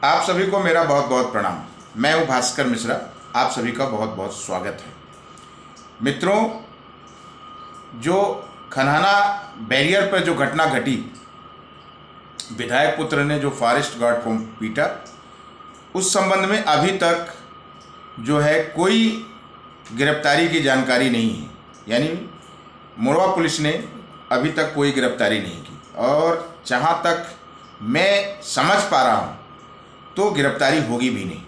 आप सभी को मेरा बहुत बहुत प्रणाम। मैं हूं भास्कर मिश्रा। आप सभी का बहुत बहुत स्वागत है। मित्रों, जो खनाना बैरियर पर जो घटना घटी, विधायक पुत्र ने जो फॉरेस्ट गार्ड को पीटा, उस संबंध में अभी तक जो है कोई गिरफ्तारी की जानकारी नहीं है। यानी मोरवा पुलिस ने अभी तक कोई गिरफ्तारी नहीं की, और जहाँ तक मैं समझ पा रहा हूँ तो गिरफ्तारी होगी भी नहीं।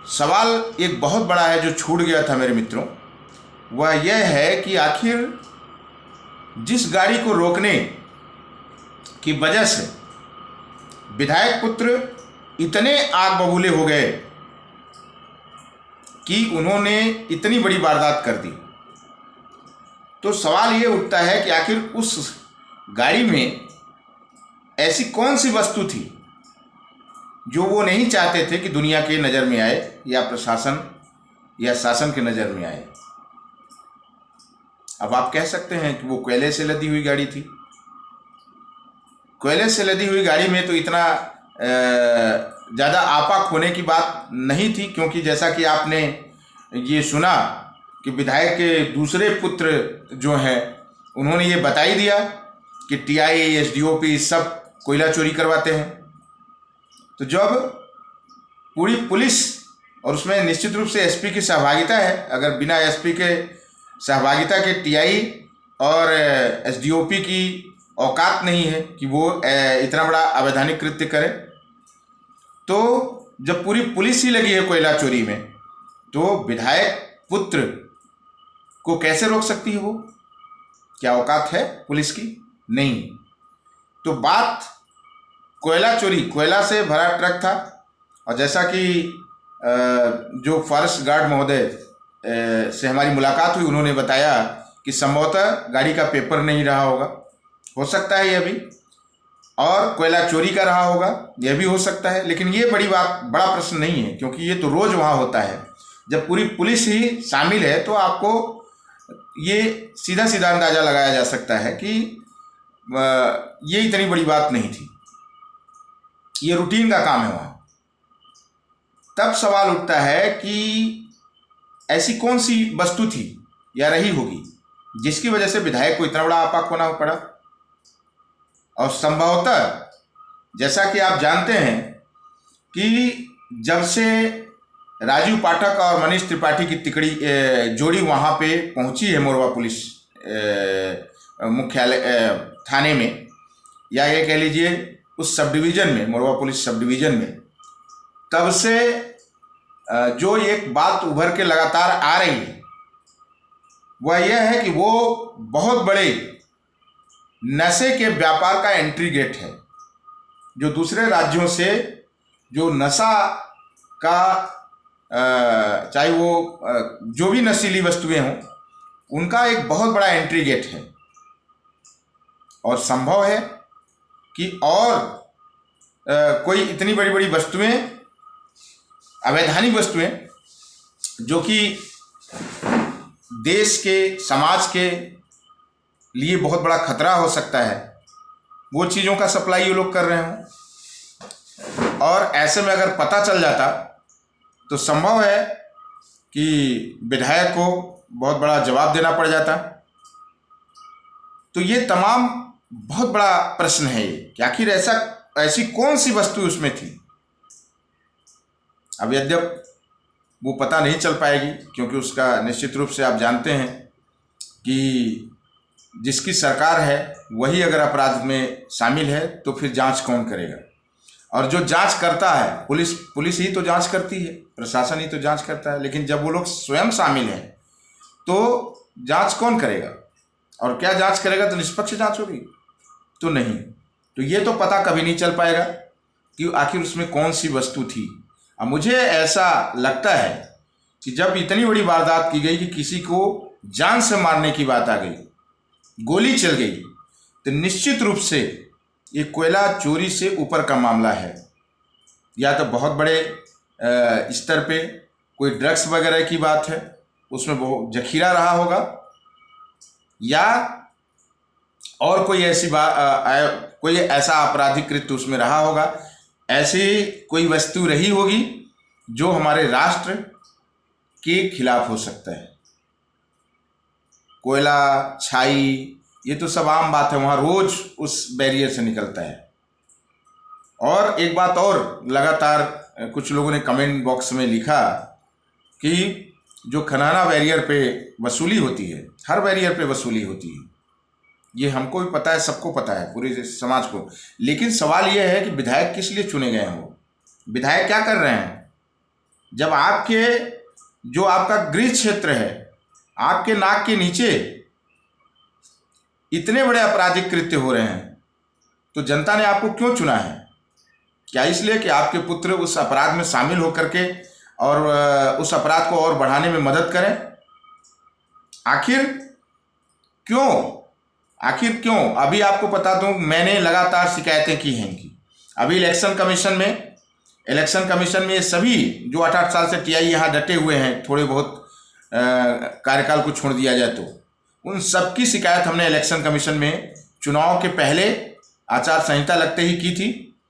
सवाल एक बहुत बड़ा है जो छूट गया था मेरे मित्रों, वह यह है कि आखिर जिस गाड़ी को रोकने की वजह से विधायक पुत्र इतने आग बबूले हो गए कि उन्होंने इतनी बड़ी वारदात कर दी, तो सवाल ये उठता है कि आखिर उस गाड़ी में ऐसी कौन सी वस्तु थी जो वो नहीं चाहते थे कि दुनिया के नज़र में आए या प्रशासन या शासन के नज़र में आए। अब आप कह सकते हैं कि वो कोयले से लदी हुई गाड़ी थी। कोयले से लदी हुई गाड़ी में तो इतना ज़्यादा आपा खोने की बात नहीं थी, क्योंकि जैसा कि आपने ये सुना कि विधायक के दूसरे पुत्र जो हैं उन्होंने ये बता ही दिया कि टीआई, एसडीओपी सब कोयला चोरी करवाते हैं। तो जब पूरी पुलिस, और उसमें निश्चित रूप से एसपी की सहभागिता है, अगर बिना एसपी के सहभागिता के टीआई और एसडीओपी की औकात नहीं है कि वो इतना बड़ा अवैधानिक कृत्य करे, तो जब पूरी पुलिस ही लगी है कोयला चोरी में, तो विधायक पुत्र को कैसे रोक सकती है वो? क्या औकात है पुलिस की? नहीं। तो बात कोयला चोरी, कोयला से भरा ट्रक था, और जैसा कि जो फॉरेस्ट गार्ड महोदय से हमारी मुलाकात हुई, उन्होंने बताया कि संभवतः गाड़ी का पेपर नहीं रहा होगा, हो सकता है यह भी, और कोयला चोरी का रहा होगा, यह भी हो सकता है। लेकिन ये बड़ा प्रश्न नहीं है, क्योंकि ये तो रोज़ वहाँ होता है। जब पूरी पुलिस ही शामिल है तो आपको ये सीधा सीधा अंदाज़ा लगाया जा सकता है कि ये इतनी बड़ी बात नहीं थी, ये रूटीन का काम है वहाँ। तब सवाल उठता है कि ऐसी कौन सी वस्तु थी या रही होगी जिसकी वजह से विधायक को इतना बड़ा आपा खोना पड़ा। और संभवतः जैसा कि आप जानते हैं कि जब से राजीव पाठक और मनीष त्रिपाठी की तिकड़ी जोड़ी वहाँ पे पहुँची है मोरवा पुलिस मुख्यालय थाने में, या ये कह लीजिए उस सब डिवीज़न में, मोरवा पुलिस सब डिवीज़न में, तब से जो एक बात उभर के लगातार आ रही है वह यह है कि वो बहुत बड़े नशे के व्यापार का एंट्री गेट है, जो दूसरे राज्यों से जो नशा का चाहे वो जो भी नशीली वस्तुएं हों, उनका एक बहुत बड़ा एंट्री गेट है। और संभव है कि और कोई इतनी बड़ी बड़ी वस्तुएं, अवैधानिक वस्तुएं, जो कि देश के, समाज के लिए बहुत बड़ा खतरा हो सकता है, वो चीज़ों का सप्लाई ये लोग कर रहे हों। और ऐसे में अगर पता चल जाता तो संभव है कि विधायक को बहुत बड़ा जवाब देना पड़ जाता। तो ये तमाम बहुत बड़ा प्रश्न है ये कि आखिर ऐसी कौन सी वस्तु उसमें थी। अब यद्यप वो पता नहीं चल पाएगी, क्योंकि उसका निश्चित रूप से आप जानते हैं कि जिसकी सरकार है वही अगर अपराध में शामिल है तो फिर जांच कौन करेगा? और जो जांच करता है पुलिस ही तो जांच करती है, प्रशासन ही तो जांच करता है। लेकिन जब वो लोग स्वयं शामिल हैं तो जांच कौन करेगा? और क्या जांच करेगा? तो निष्पक्ष जांच होगी? तो नहीं। तो ये तो पता कभी नहीं चल पाएगा कि आखिर उसमें कौन सी वस्तु थी। अब मुझे ऐसा लगता है कि जब इतनी बड़ी वारदात की गई कि किसी को जान से मारने की बात आ गई, गोली चल गई, तो निश्चित रूप से ये कोयला चोरी से ऊपर का मामला है। या तो बहुत बड़े स्तर पे कोई ड्रग्स वगैरह की बात है, उसमें बहुत जखीरा रहा होगा, या और कोई ऐसी कोई ऐसा आपराधिक कृत्य उसमें रहा होगा ऐसी कोई वस्तु रही होगी जो हमारे राष्ट्र के खिलाफ हो सकता है। कोयला, छाई, ये तो सब आम बात है, वहाँ रोज उस बैरियर से निकलता है। और एक बात और लगातार कुछ लोगों ने कमेंट बॉक्स में लिखा कि जो खनाना बैरियर पे वसूली होती है, हर बैरियर पे वसूली होती है, ये हमको भी पता है, सबको पता है, पूरे समाज को। लेकिन सवाल ये है कि विधायक किस लिए चुने गए हैं? वो विधायक क्या कर रहे हैं? जब आपके जो आपका गृह क्षेत्र है, आपके नाक के नीचे इतने बड़े आपराधिक कृत्य हो रहे हैं, तो जनता ने आपको क्यों चुना है? क्या इसलिए कि आपके पुत्र उस अपराध में शामिल होकर के और उस अपराध को और बढ़ाने में मदद करें? आखिर क्यों? अभी आपको बता दूं, मैंने लगातार शिकायतें की हैं कि अभी इलेक्शन कमीशन में ये सभी जो 8-8 साल से टीआई यहाँ डटे हुए हैं, थोड़े बहुत कार्यकाल को छोड़ दिया जाए तो, उन सबकी शिकायत हमने इलेक्शन कमीशन में चुनाव के पहले आचार संहिता लगते ही की थी।